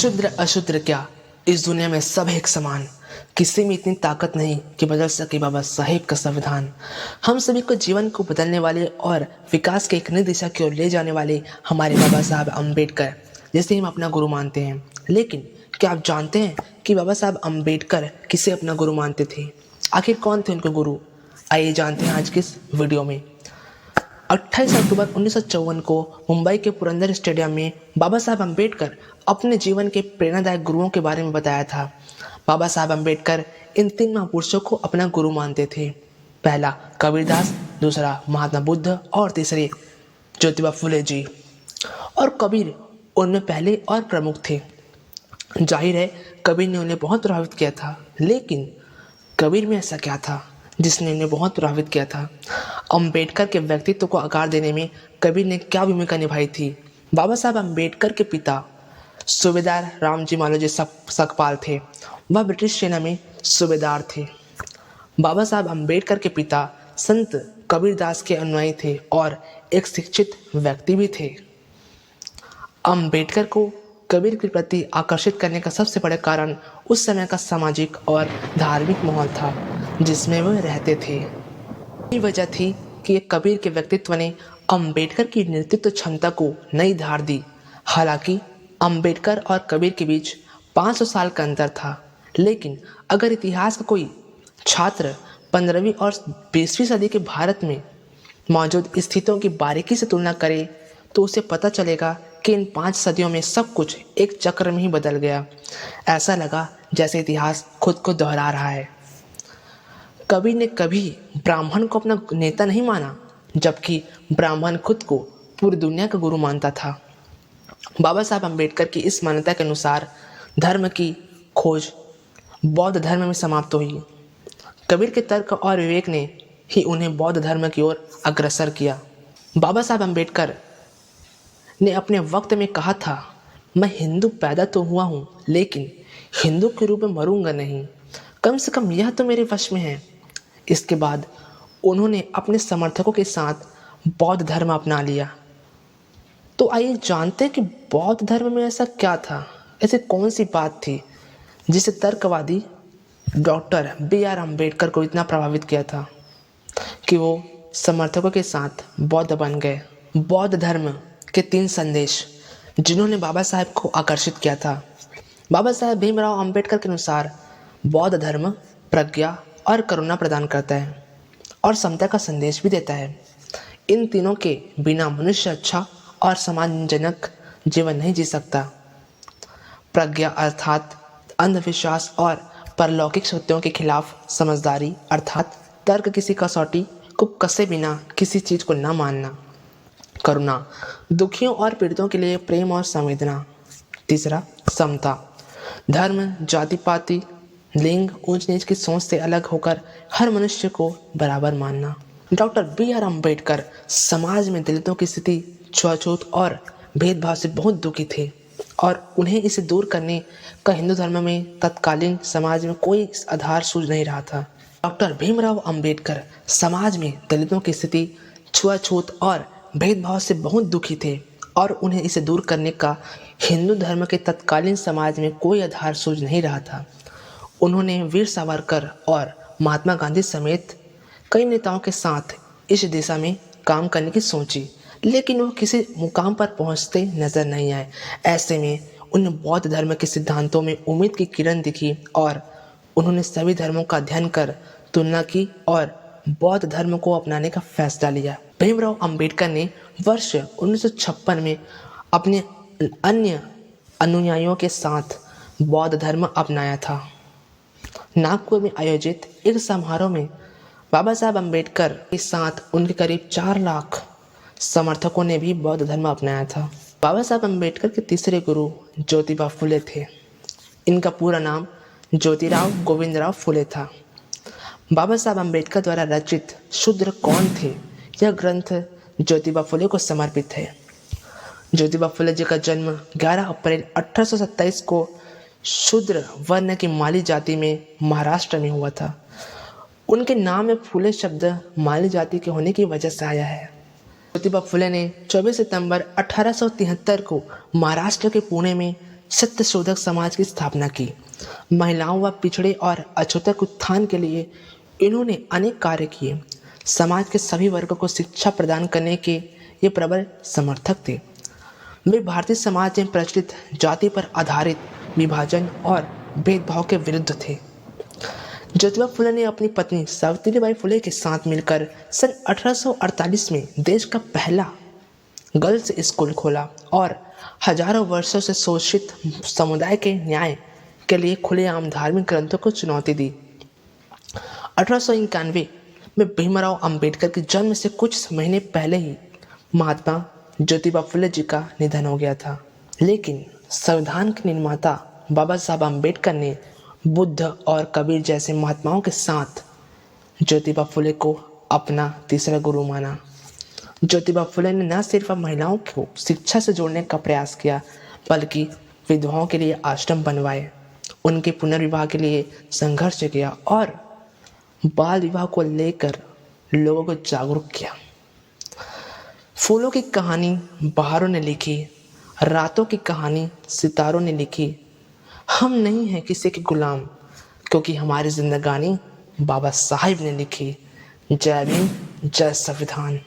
शूद्र अशूद्र क्या, इस दुनिया में सब एक समान। किसी में इतनी ताकत नहीं कि बदल सके बाबा साहेब का संविधान। हम सभी को जीवन को बदलने वाले और विकास के एक नई दिशा की ओर ले जाने वाले हमारे बाबा साहब अम्बेडकर जिसे हम अपना गुरु मानते हैं। लेकिन क्या आप जानते हैं कि बाबा साहब अम्बेडकर किसे अपना गुरु मानते थे? आखिर कौन थे उनके गुरु? आइए जानते हैं आज के इस वीडियो में। 28 अक्टूबर 1954 को मुंबई के पुरंदर स्टेडियम में बाबा साहब अम्बेडकर अपने जीवन के प्रेरणादायक गुरुओं के बारे में बताया था। बाबा साहब अम्बेडकर इन तीन महापुरुषों को अपना गुरु मानते थे। पहला कबीरदास, दूसरा महात्मा बुद्ध और तीसरे ज्योतिबा फुले जी। और कबीर उनमें पहले और प्रमुख थे। जाहिर है कबीर ने उन्हें बहुत प्रभावित किया था, लेकिन कबीर में ऐसा क्या था जिसने उन्हें बहुत प्रभावित किया था? अम्बेडकर के व्यक्तित्व को आकार देने में कबीर ने क्या भूमिका निभाई थी? बाबा साहब अम्बेडकर के पिता सूबेदार रामजी मालोजी सकपाल थे। वह ब्रिटिश सेना में सूबेदार थे। बाबा साहब अम्बेडकर के पिता संत कबीरदास के अनुयायी थे और एक शिक्षित व्यक्ति भी थे। अम्बेडकर को कबीर के प्रति आकर्षित करने का सबसे बड़ा कारण उस समय का सामाजिक और धार्मिक माहौल था जिसमें वह रहते थे। यही वजह थी कि कबीर के व्यक्तित्व ने अम्बेडकर की नेतृत्व क्षमता को नई धार दी। हालांकि अम्बेडकर और कबीर के बीच 500 साल का अंतर था, लेकिन अगर इतिहास का कोई छात्र 15वीं और 20वीं सदी के भारत में मौजूद स्थितियों की बारीकी से तुलना करे तो उसे पता चलेगा कि इन 5 सदियों में सब कुछ एक चक्र में ही बदल गया। ऐसा लगा जैसे इतिहास खुद को दोहरा रहा है। कबीर ने कभी ब्राह्मण को अपना नेता नहीं माना, जबकि ब्राह्मण खुद को पूरी दुनिया का गुरु मानता था। बाबा साहब अम्बेडकर की इस मान्यता के अनुसार धर्म की खोज बौद्ध धर्म में समाप्त हुई। कबीर के तर्क और विवेक ने ही उन्हें बौद्ध धर्म की ओर अग्रसर किया। बाबा साहब अम्बेडकर ने अपने वक्त में कहा था, मैं हिंदू पैदा तो हुआ हूँ, लेकिन हिंदू के रूप में मरूंगा नहीं। कम से कम यह तो मेरे वश में है। इसके बाद उन्होंने अपने समर्थकों के साथ बौद्ध धर्म अपना लिया। तो आइए जानते हैं कि बौद्ध धर्म में ऐसा क्या था, ऐसी कौन सी बात थी जिसे तर्कवादी डॉक्टर B.R. अम्बेडकर को इतना प्रभावित किया था कि वो समर्थकों के साथ बौद्ध बन गए। बौद्ध धर्म के 3 संदेश जिन्होंने बाबा साहब को आकर्षित किया था। बाबा साहब भीमराव अम्बेडकर के अनुसार बौद्ध धर्म प्रज्ञा और करुणा प्रदान करता है और समता का संदेश भी देता है। इन तीनों के बिना मनुष्य अच्छा और सम्मानजनक जीवन नहीं जी सकता। प्रज्ञा अर्थात अंधविश्वास और परलौकिक सत्यों के खिलाफ समझदारी अर्थात तर्क किसी कसौटी को कसे बिना किसी चीज को न मानना। करुणा दुखियों और पीड़ितों के लिए प्रेम और संवेदना। तीसरा समता धर्म जाति पाति लिंग ऊंच नीच की सोच से अलग होकर हर मनुष्य को बराबर मानना। Doctor B.R. अम्बेडकर समाज में दलितों की स्थिति छुआछूत और भेदभाव से बहुत दुखी थे और उन्हें इसे दूर करने का हिंदू धर्म में तत्कालीन समाज में कोई आधार सूझ नहीं रहा था। डॉक्टर भीमराव अम्बेडकर समाज में दलितों की स्थिति छुआछूत और भेदभाव से बहुत दुखी थे और उन्हें इसे दूर करने का हिंदू धर्म के तत्कालीन समाज में कोई आधार सूझ नहीं रहा था। उन्होंने वीर सावरकर और महात्मा गांधी समेत कई नेताओं के साथ इस दिशा में काम करने की सोची, लेकिन वो किसी मुकाम पर पहुंचते नजर नहीं आए। ऐसे में उन्हें बौद्ध धर्म के सिद्धांतों में उम्मीद की किरण दिखी और उन्होंने सभी धर्मों का अध्ययन कर तुलना की और बौद्ध धर्म को अपनाने का फैसला लिया। भीमराव अम्बेडकर ने वर्ष 1956 में अपने अन्य अनुयायियों के साथ बौद्ध धर्म अपनाया था। नागपुर में आयोजित एक समारोह में बाबा साहब अम्बेडकर के साथ उनके करीब 4 लाख समर्थकों ने भी बौद्ध धर्म अपनाया था। बाबा साहब अम्बेडकर के तीसरे गुरु ज्योतिबा फुले थे। इनका पूरा नाम ज्योतिराव गोविंदराव फुले था। बाबा साहब अम्बेडकर द्वारा रचित शूद्र कौन थे, यह ग्रंथ ज्योतिबा फुले को समर्पित है। ज्योतिबा फुले जी का जन्म 11 अप्रैल 1827 को शूद्र वर्ण की माली जाति में महाराष्ट्र में हुआ था। उनके नाम में फुले शब्द माली जाति के होने की वजह से आया है। ज्योतिबा फुले ने 24 सितंबर 1873 को महाराष्ट्र के पुणे में सत्यशोधक समाज की स्थापना की। महिलाओं व पिछड़े और अछूतक उत्थान के लिए इन्होंने अनेक कार्य किए। समाज के सभी वर्गों को शिक्षा प्रदान करने के ये प्रबल समर्थक थे। वे भारतीय समाज में प्रचलित जाति पर आधारित विभाजन और भेदभाव के विरुद्ध थे। ज्योतिबा फुले ने अपनी पत्नी सावित्रीबाई फुले के साथ मिलकर सन 1848 में देश का पहला गर्ल्स स्कूल खोला और हजारों वर्षों से शोषित समुदाय के न्याय के लिए खुलेआम धार्मिक ग्रंथों को चुनौती दी। 1891 में भीमराव अंबेडकर के जन्म से कुछ महीने पहले ही महात्मा ज्योतिबा फुले जी का निधन हो गया था, लेकिन संविधान के निर्माता बाबा साहब अंबेडकर ने बुद्ध और कबीर जैसे महात्माओं के साथ ज्योतिबा फुले को अपना तीसरा गुरु माना। ज्योतिबा फुले ने न सिर्फ महिलाओं को शिक्षा से जोड़ने का प्रयास किया, बल्कि विधवाओं के लिए आश्रम बनवाए, उनके पुनर्विवाह के लिए संघर्ष किया और बाल विवाह को लेकर लोगों को जागरूक किया। फूलों की कहानी बहारों ने लिखी, रातों की कहानी सितारों ने लिखी। हम नहीं हैं किसी के गुलाम, क्योंकि हमारी जिंदगानी बाबा साहिब ने लिखी। जय भीम, जय संविधान।